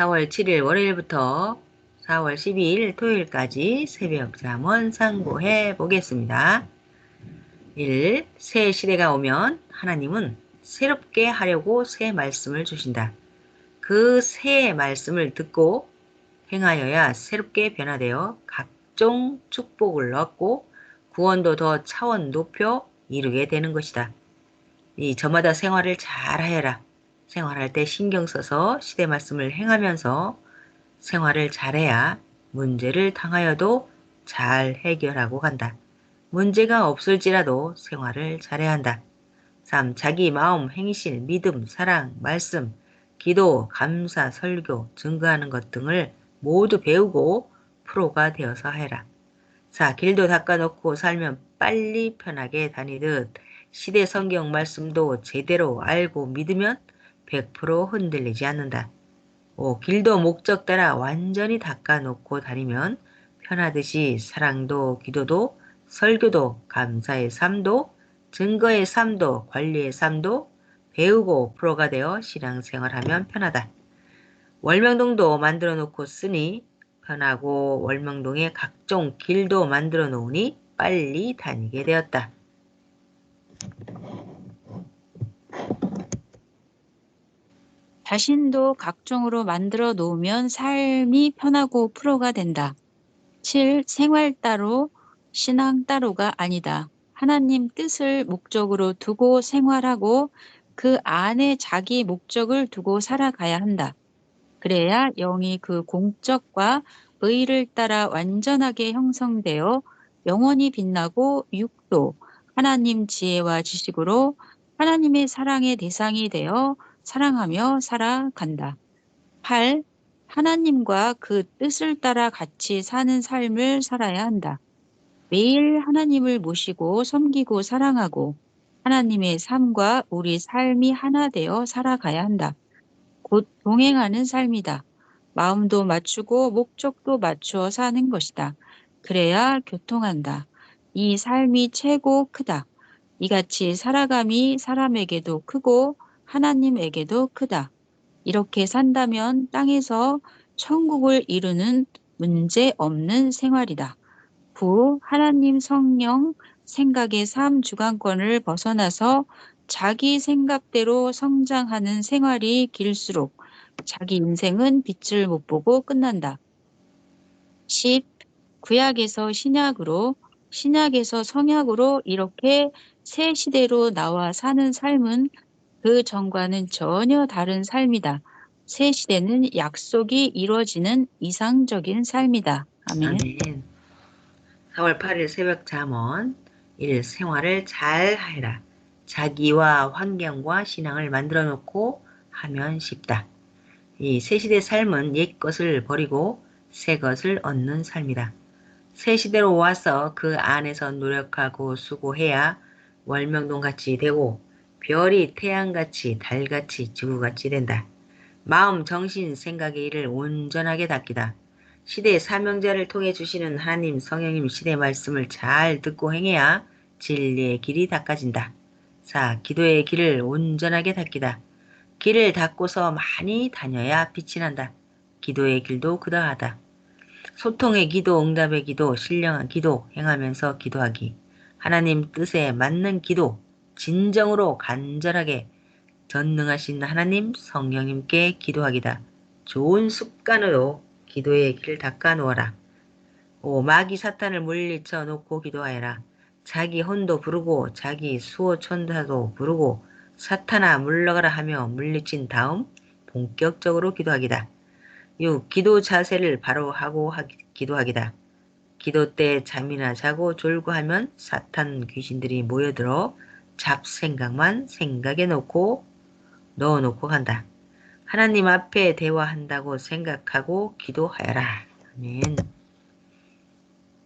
4월 7일 월요일부터 4월 12일 토요일까지 새벽 잠언 상고해 보겠습니다. 1. 새 시대가 오면 하나님은 새롭게 하려고 새 말씀을 주신다. 그 새 말씀을 듣고 행하여야 새롭게 변화되어 각종 축복을 얻고 구원도 더 차원 높여 이루게 되는 것이다. 저마다 생활을 잘 하여라. 생활할 때 신경 써서 시대 말씀을 행하면서 생활을 잘해야 문제를 당하여도 잘 해결하고 간다. 문제가 없을지라도 생활을 잘해야 한다. 3. 자기 마음, 행실, 믿음, 사랑, 말씀, 기도, 감사, 설교, 증거하는 것 등을 모두 배우고 프로가 되어서 해라. 4. 길도 닦아놓고 살면 빨리 편하게 다니듯 시대 성경 말씀도 제대로 알고 믿으면 100% 흔들리지 않는다. 5. 길도 목적 따라 완전히 닦아놓고 다니면 편하듯이 사랑도 기도도 설교도 감사의 삶도 증거의 삶도 관리의 삶도 배우고 프로가 되어 신앙생활하면 편하다. 월명동도 만들어 놓고 쓰니 편하고 월명동에 각종 길도 만들어 놓으니 빨리 다니게 되었다. 자신도 각종으로 만들어 놓으면 삶이 편하고 프로가 된다. 7. 생활 따로, 신앙 따로가 아니다. 하나님 뜻을 목적으로 두고 생활하고 그 안에 자기 목적을 두고 살아가야 한다. 그래야 영이 그 공적과 의를 따라 완전하게 형성되어 영원히 빛나고 육도, 하나님 지혜와 지식으로 하나님의 사랑의 대상이 되어 사랑하며 살아간다. 8. 하나님과 그 뜻을 따라 같이 사는 삶을 살아야 한다. 매일 하나님을 모시고 섬기고 사랑하고 하나님의 삶과 우리 삶이 하나 되어 살아가야 한다. 곧 동행하는 삶이다. 마음도 맞추고 목적도 맞추어 사는 것이다. 그래야 교통한다. 이 삶이 최고 크다. 이같이 살아감이 사람에게도 크고 하나님에게도 크다. 이렇게 산다면 땅에서 천국을 이루는 문제 없는 생활이다. 부, 하나님 성령 생각의 삶 주관권을 벗어나서 자기 생각대로 성장하는 생활이 길수록 자기 인생은 빛을 못 보고 끝난다. 10. 구약에서 신약으로, 신약에서 성약으로 이렇게 새 시대로 나와 사는 삶은 그 전과는 전혀 다른 삶이다. 새 시대는 약속이 이루어지는 이상적인 삶이다. 아멘. 아멘. 4월 8일 새벽 잠언 1. 생활을 잘 하라. 자기와 환경과 신앙을 만들어 놓고 하면 쉽다. 이 새시대 삶은 옛 것을 버리고 새 것을 얻는 삶이다. 새 시대로 와서 그 안에서 노력하고 수고해야 월명동같이 되고 별이 태양같이 달같이 지구같이 된다. 마음, 정신, 생각의 일을 온전하게 닦이다. 시대의 사명자를 통해 주시는 하나님 성령님 시대 말씀을 잘 듣고 행해야 진리의 길이 닦아진다. 4. 기도의 길을 온전하게 닦이다. 길을 닦고서 많이 다녀야 빛이 난다. 기도의 길도 그러하다. 소통의 기도, 응답의 기도, 신령한 기도, 행하면서 기도하기. 하나님 뜻에 맞는 기도, 진정으로 간절하게 전능하신 하나님 성령님께 기도하기다. 좋은 습관으로 기도의 길을 닦아 놓아라. 5. 마귀 사탄을 물리쳐 놓고 기도하여라. 자기 혼도 부르고 자기 수호 천사도 부르고 사탄아 물러가라 하며 물리친 다음 본격적으로 기도하기다. 6. 기도 자세를 바로 하고 기도하기다. 기도 때 잠이나 자고 졸고 하면 사탄 귀신들이 모여들어 잡생각만 생각해 넣어놓고 간다. 하나님 앞에 대화한다고 생각하고 기도하여라. 아멘.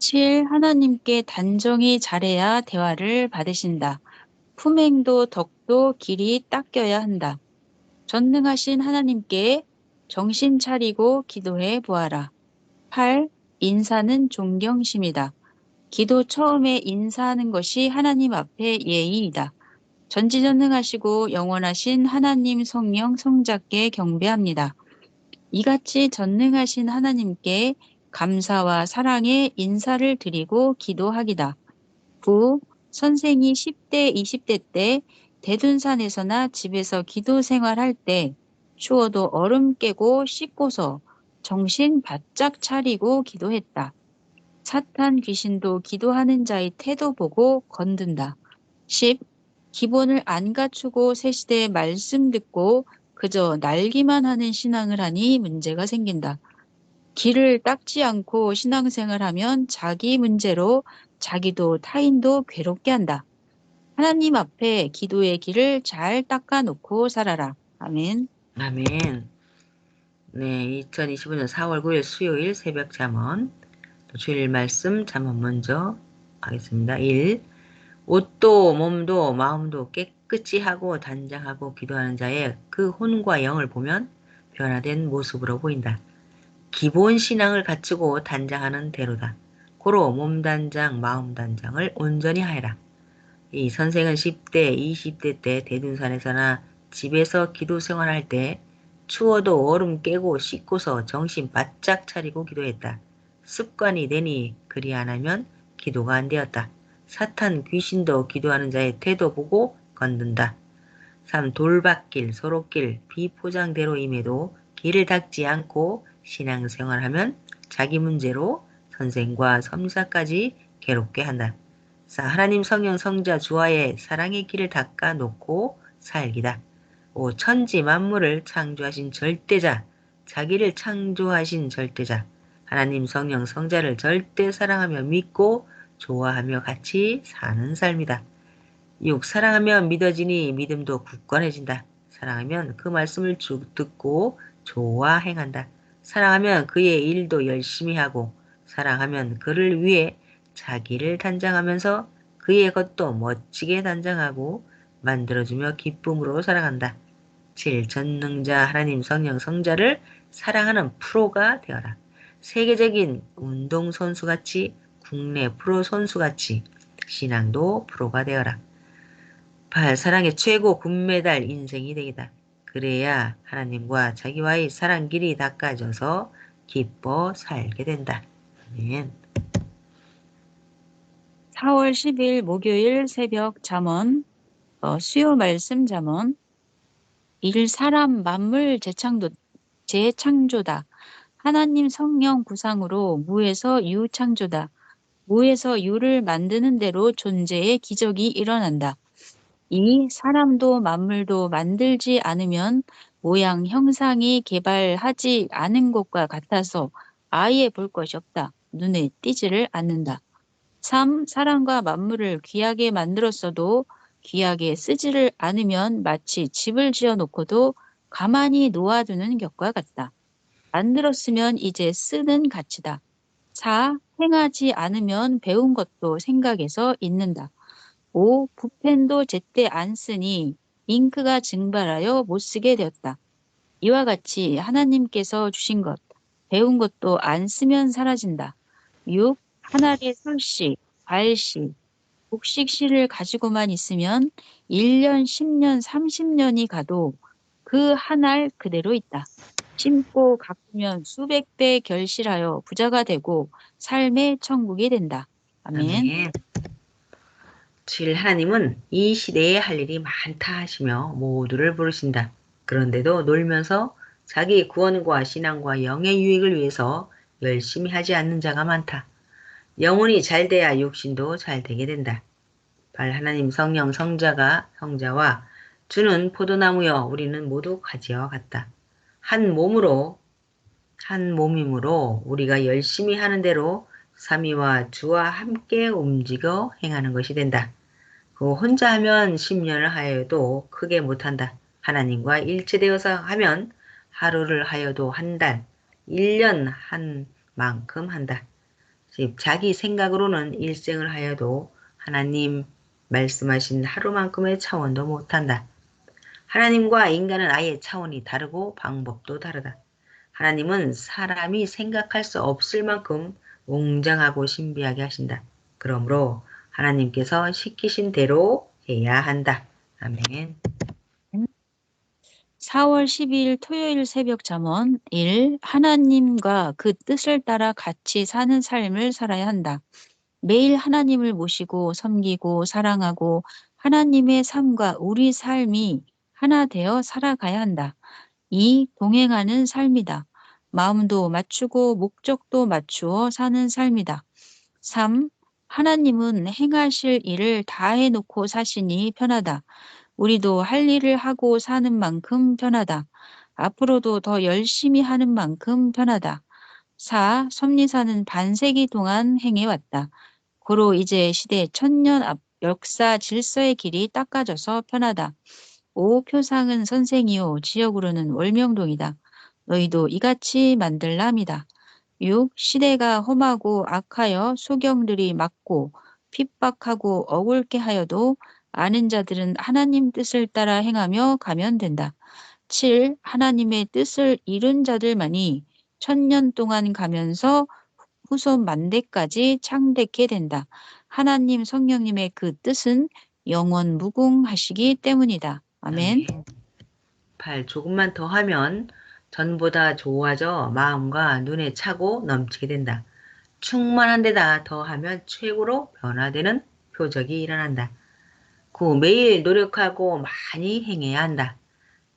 7. 하나님께 단정히 잘해야 대화를 받으신다. 품행도 덕도 길이 닦여야 한다. 전능하신 하나님께 정신 차리고 기도해 보아라. 8. 인사는 존경심이다. 기도 처음에 인사하는 것이 하나님 앞에 예의이다. 전지전능하시고 영원하신 하나님 성령 성자께 경배합니다. 이같이 전능하신 하나님께 감사와 사랑의 인사를 드리고 기도하기다. 부 선생이 10대, 20대 때 대둔산에서나 집에서 기도 생활할 때 추워도 얼음 깨고 씻고서 정신 바짝 차리고 기도했다. 사탄 귀신도 기도하는 자의 태도 보고 건든다. 10. 기본을 안 갖추고 새 시대의 말씀 듣고 그저 날기만 하는 신앙을 하니 문제가 생긴다. 길을 닦지 않고 신앙생활하면 자기 문제로 자기도 타인도 괴롭게 한다. 하나님 앞에 기도의 길을 잘 닦아놓고 살아라. 아멘. 아멘. 네, 2025년 4월 9일 수요일 새벽 잠언. 주일 말씀 잠언 먼저 하겠습니다. 1. 옷도 몸도 마음도 깨끗이 하고 단장하고 기도하는 자의 그 혼과 영을 보면 변화된 모습으로 보인다. 기본 신앙을 갖추고 단장하는 대로다. 고로 몸 단장, 마음 단장을 온전히 하여라. 이 선생은 10대, 20대 때 대둔산에서나 집에서 기도 생활할 때 추워도 얼음 깨고 씻고서 정신 바짝 차리고 기도했다. 습관이 되니 그리 안 하면 기도가 안 되었다. 사탄 귀신도 기도하는 자의 태도 보고 건든다. 3. 돌밭길, 소로길, 비포장대로임에도 길을 닦지 않고 신앙생활하면 자기 문제로 선생과 섬사까지 괴롭게 한다. 4. 하나님 성령 성자 주와의 사랑의 길을 닦아 놓고 살기다. 5. 천지 만물을 창조하신 절대자, 자기를 창조하신 절대자, 하나님 성령 성자를 절대 사랑하며 믿고 좋아하며 같이 사는 삶이다. 6. 사랑하면 믿어지니 믿음도 굳건해진다. 사랑하면 그 말씀을 듣고 좋아 행한다. 사랑하면 그의 일도 열심히 하고 사랑하면 그를 위해 자기를 단장하면서 그의 것도 멋지게 단장하고 만들어주며 기쁨으로 사랑한다. 7. 전능자 하나님 성령 성자를 사랑하는 프로가 되어라. 세계적인 운동선수같이 국내 프로 선수같이 신앙도 프로가 되어라. 8. 사랑의 최고 금메달 인생이 되기다. 그래야 하나님과 자기와의 사랑 길이 닦아져서 기뻐 살게 된다. 아멘. 4월 10일 목요일 새벽 잠언, 수요 말씀 잠언. 일 사람 만물 재창조다. 하나님 성령 구상으로 무에서 유 창조다. 무에서 유를 만드는 대로 존재의 기적이 일어난다. 이 사람도 만물도 만들지 않으면 모양 형상이 개발하지 않은 것과 같아서 아예 볼 것이 없다. 눈에 띄지를 않는다. 3. 사람과 만물을 귀하게 만들었어도 귀하게 쓰지를 않으면 마치 집을 지어 놓고도 가만히 놓아두는 것과 같다. 만들었으면 이제 쓰는 가치다. 4. 행하지 않으면 배운 것도 생각에서 잊는다. 5. 붓펜도 제때 안 쓰니 잉크가 증발하여 못 쓰게 되었다. 이와 같이 하나님께서 주신 것, 배운 것도 안 쓰면 사라진다. 6. 한 알의 설씨, 과일씨, 곡식씨를 가지고만 있으면 1년, 10년, 30년이 가도 그 한 알 그대로 있다. 심고 가꾸면 수백 배 결실하여 부자가 되고 삶의 천국이 된다. 아멘. 아멘. 7. 하나님은 이 시대에 할 일이 많다 하시며 모두를 부르신다. 그런데도 놀면서 자기 구원과 신앙과 영의 유익을 위해서 열심히 하지 않는 자가 많다. 영혼이 잘 돼야 육신도 잘 되게 된다. 8. 하나님 성령 성자와 주는 포도나무여 우리는 모두 가지와 같다. 한 몸이므로 우리가 열심히 하는 대로 삼위와 주와 함께 움직여 행하는 것이 된다. 그 혼자 하면 10년을 하여도 크게 못한다. 하나님과 일치되어서 하면 하루를 하여도 한 달, 1년 한 만큼 한다. 즉 자기 생각으로는 일생을 하여도 하나님 말씀하신 하루만큼의 차원도 못한다. 하나님과 인간은 아예 차원이 다르고 방법도 다르다. 하나님은 사람이 생각할 수 없을 만큼 웅장하고 신비하게 하신다. 그러므로 하나님께서 시키신 대로 해야 한다. 아멘. 4월 12일 토요일 새벽 잠언 1. 하나님과 그 뜻을 따라 같이 사는 삶을 살아야 한다. 매일 하나님을 모시고 섬기고 사랑하고 하나님의 삶과 우리 삶이 하나 되어 살아가야 한다. 2. 동행하는 삶이다. 마음도 맞추고 목적도 맞추어 사는 삶이다. 3. 하나님은 행하실 일을 다 해놓고 사시니 편하다. 우리도 할 일을 하고 사는 만큼 편하다. 앞으로도 더 열심히 하는 만큼 편하다. 4. 섭리사는 반세기 동안 행해왔다. 고로 이제 시대 천년 앞 역사 질서의 길이 닦아져서 편하다. 5. 표상은 선생이요 지역으로는 월명동이다. 너희도 이같이 만들람이다. 6. 시대가 험하고 악하여 소경들이 막고 핍박하고 억울케 하여도 아는 자들은 하나님 뜻을 따라 행하며 가면 된다. 7. 하나님의 뜻을 이룬 자들만이 천년 동안 가면서 후손 만대까지 창대케 된다. 하나님 성령님의 그 뜻은 영원 무궁하시기 때문이다. 아멘. 아멘. 8. 조금만 더 하면 전보다 좋아져 마음과 눈에 차고 넘치게 된다. 충만한 데다 더 하면 최고로 변화되는 표적이 일어난다. 9. 매일 노력하고 많이 행해야 한다.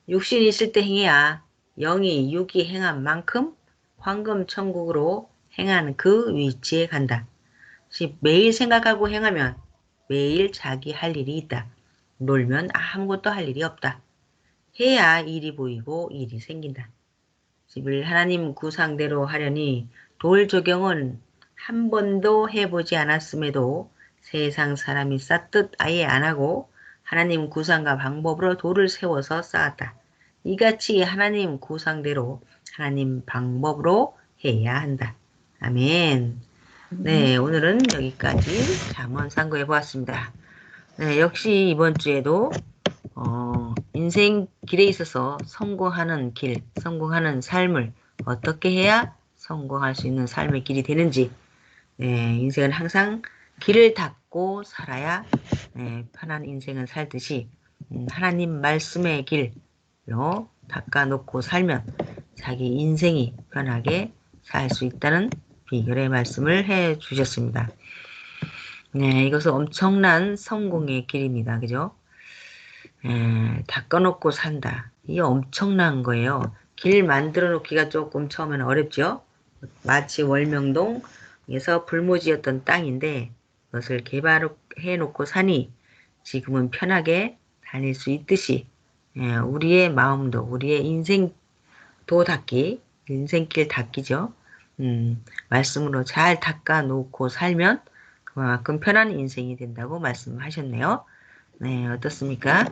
육신이 있을 때 행해야 영이 육이 행한 만큼 황금 천국으로 행한 그 위치에 간다. 10. 매일 생각하고 행하면 매일 자기 할 일이 있다. 놀면 아무것도 할 일이 없다. 해야 일이 보이고 일이 생긴다. 11. 하나님 구상대로 하려니 돌 조경은 한 번도 해보지 않았음에도 세상 사람이 쌓듯 아예 안 하고 하나님 구상과 방법으로 돌을 세워서 쌓았다. 이같이 하나님 구상대로 하나님 방법으로 해야 한다. 아멘. 네, 오늘은 여기까지 잠언 상고해 보았습니다. 네, 역시 이번 주에도 인생 길에 있어서 성공하는 길, 성공하는 삶을 어떻게 해야 성공할 수 있는 삶의 길이 되는지, 네, 인생은 항상 길을 닦고 살아야 네, 편한 인생을 살듯이 하나님 말씀의 길로 닦아놓고 살면 자기 인생이 편하게 살 수 있다는 비결의 말씀을 해 주셨습니다. 네, 이것은 엄청난 성공의 길입니다. 그죠? 닦아놓고 산다. 이게 엄청난 거예요. 길 만들어 놓기가 조금 처음에는 어렵죠. 마치 월명동에서 불모지였던 땅인데 그것을 개발해 놓고 사니 지금은 편하게 다닐 수 있듯이 우리의 마음도 우리의 인생도 닦기, 인생길 닦기죠. 말씀으로 잘 닦아 놓고 살면 그만큼 편한 인생이 된다고 말씀하셨네요. 네, 어떻습니까?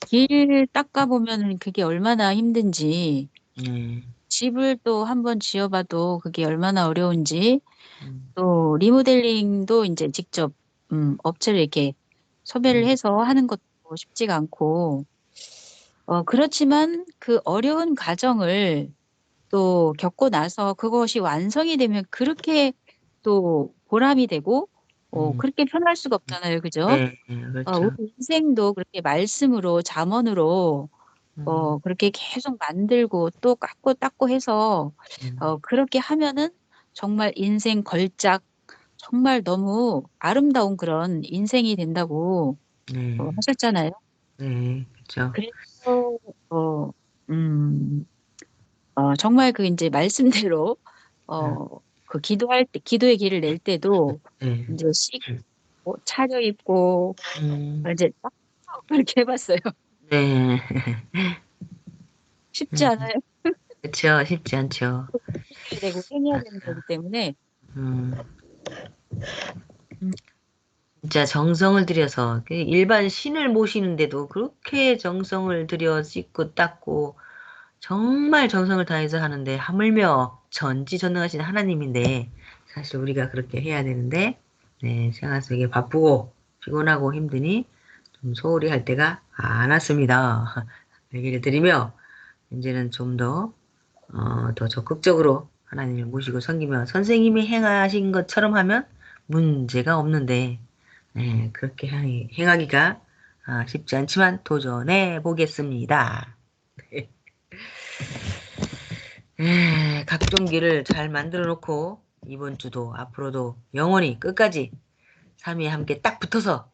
길 닦아보면 그게 얼마나 힘든지, 네, 집을 또 한번 지어봐도 그게 얼마나 어려운지, 음, 또 리모델링도 이제 직접 업체를 이렇게 섭외를 음, 해서 하는 것도 쉽지가 않고, 그렇지만 그 어려운 과정을 또 겪고 나서 그것이 완성이 되면 그렇게 또 보람이 되고, 음, 그렇게 편할 수가 없잖아요. 그죠? 네, 그렇죠. 우리 인생도 그렇게 말씀으로, 잠언으로, 음, 그렇게 계속 만들고 또 깎고 닦고 해서, 음, 그렇게 하면은 정말 인생 걸작, 정말 너무 아름다운 그런 인생이 된다고 네, 하셨잖아요. 네, 그렇죠. 그래서, 어, 음, 정말 그 이제 말씀대로, 음, 그 기도할 때, 기도의 길을 낼 때도 네, 이제 씻고, 차려입고, 음, 이제 딱 그렇게 해봤어요. 네, 쉽지 않아요. 그렇죠. 쉽지 않죠. 해야 되고, 행해야 되는 맞아요. 거기 때문에, 음, 음, 진짜 정성을 들여서 그 일반 신을 모시는데도 그렇게 정성을 들여 씻고 닦고 정말 정성을 다해서 하는데 하물며 전지전능하신 하나님인데 사실 우리가 그렇게 해야 되는데 네, 생활 속에 바쁘고 피곤하고 힘드니 좀 소홀히 할 때가 많았습니다. 얘기를 드리며 이제는 좀 더 적극적으로 하나님을 모시고 섬기며 선생님이 행하신 것처럼 하면 문제가 없는데 네, 그렇게 행하기가 쉽지 않지만 도전해 보겠습니다. 각종 길을 잘 만들어 놓고 이번 주도 앞으로도 영원히 끝까지 삶이 함께 딱 붙어서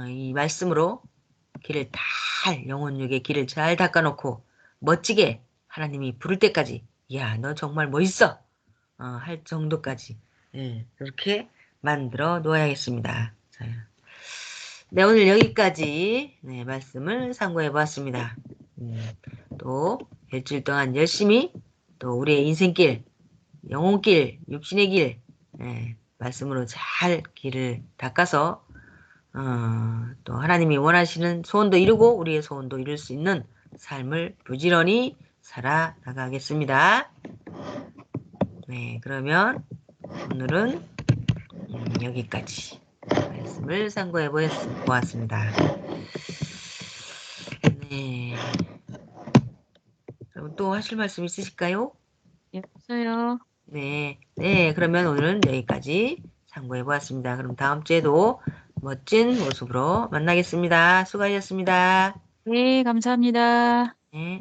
이 말씀으로 길을 잘 영혼육의 길을 잘 닦아놓고 멋지게 하나님이 부를 때까지 야, 너 정말 멋있어 할 정도까지 그렇게 만들어 놓아야겠습니다. 자, 네, 오늘 여기까지 말씀을 상고해 보았습니다. 또 일주일 동안 열심히 또 우리의 인생길, 영혼길, 육신의 길 말씀으로 잘 길을 닦아서 또 하나님이 원하시는 소원도 이루고 우리의 소원도 이룰 수 있는 삶을 부지런히 살아나가겠습니다. 네, 그러면 오늘은 여기까지 말씀을 상고해 보았습니다. 네, 그럼 또 하실 말씀 있으실까요? 예, 없어요. 네, 네, 그러면 오늘은 여기까지 상고해 보았습니다. 그럼 다음 주에도 멋진 모습으로 만나겠습니다. 수고하셨습니다. 네, 감사합니다. 네.